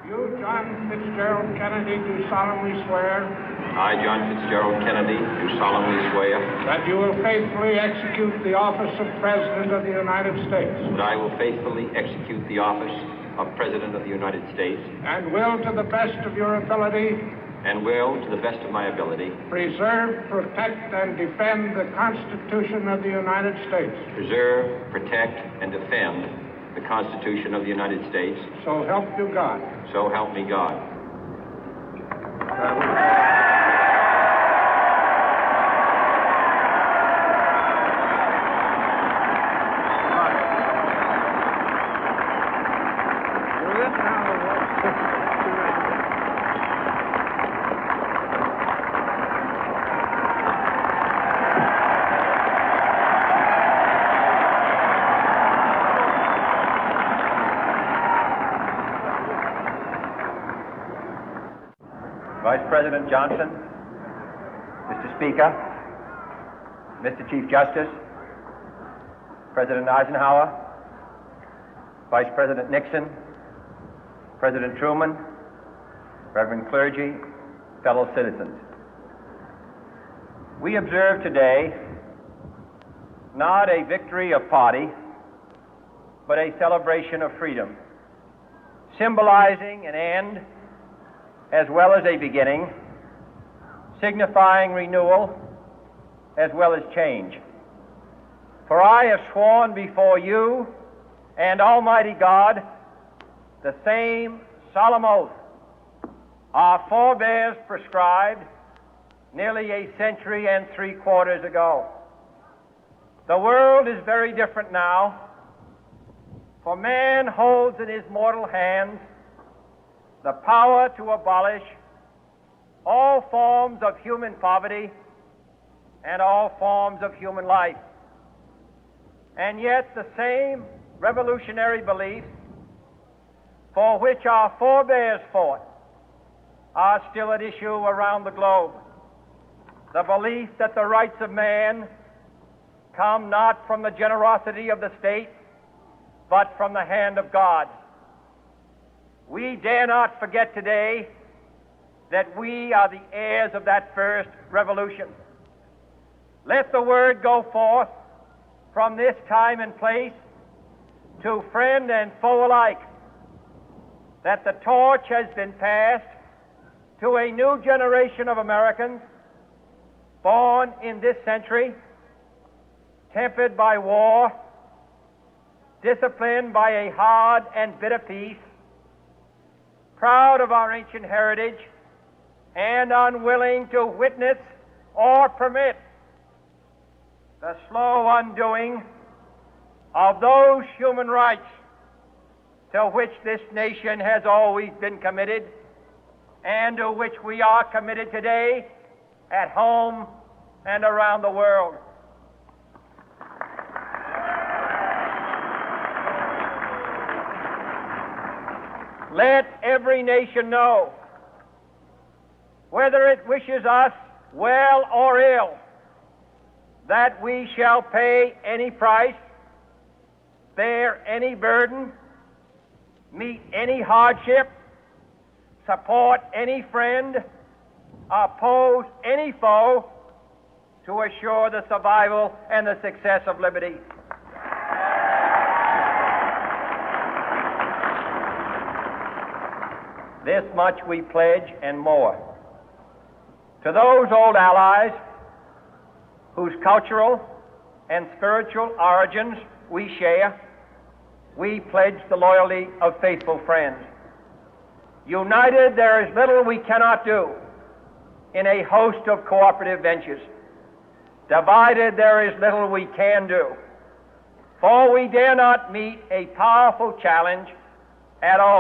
You, John Fitzgerald Kennedy, do solemnly swear. I, John Fitzgerald Kennedy, do solemnly swear. That you will faithfully execute the office of President of the United States. That I will faithfully execute the office of President of the United States. And will, to the best of your ability. And will, to the best of my ability. Preserve, protect, and defend the Constitution of the United States. Preserve, protect, and defend the Constitution of the United States. So help you God. So help me God. Vice President Johnson, Mr. Speaker, Mr. Chief Justice, President Eisenhower, Vice President Nixon, President Truman, Reverend clergy, fellow citizens. We observe today not a victory of party, but a celebration of freedom, symbolizing an end as well as a beginning, signifying renewal as well as change. For I have sworn before you and Almighty God the same solemn oath our forebears prescribed nearly a century and 3/4 ago. The world is very different now, for man holds in his mortal hands the power to abolish all forms of human poverty and all forms of human life. And yet the same revolutionary beliefs for which our forebears fought are still at issue around the globe. The belief that the rights of man come not from the generosity of the state, but from the hand of God. We dare not forget today that we are the heirs of that first revolution. Let the word go forth from this time and place to friend and foe alike that the torch has been passed to a new generation of Americans born in this century, tempered by war, disciplined by a hard and bitter peace, proud of our ancient heritage, and unwilling to witness or permit the slow undoing of those human rights to which this nation has always been committed and to which we are committed today at home and around the world. Let every nation know, whether it wishes us well or ill, that we shall pay any price, bear any burden, meet any hardship, support any friend, oppose any foe to assure the survival and the success of liberty. This much we pledge and more. To those old allies whose cultural and spiritual origins we share, we pledge the loyalty of faithful friends. United, there is little we cannot do in a host of cooperative ventures. Divided, there is little we can do, for we dare not meet a powerful challenge at all.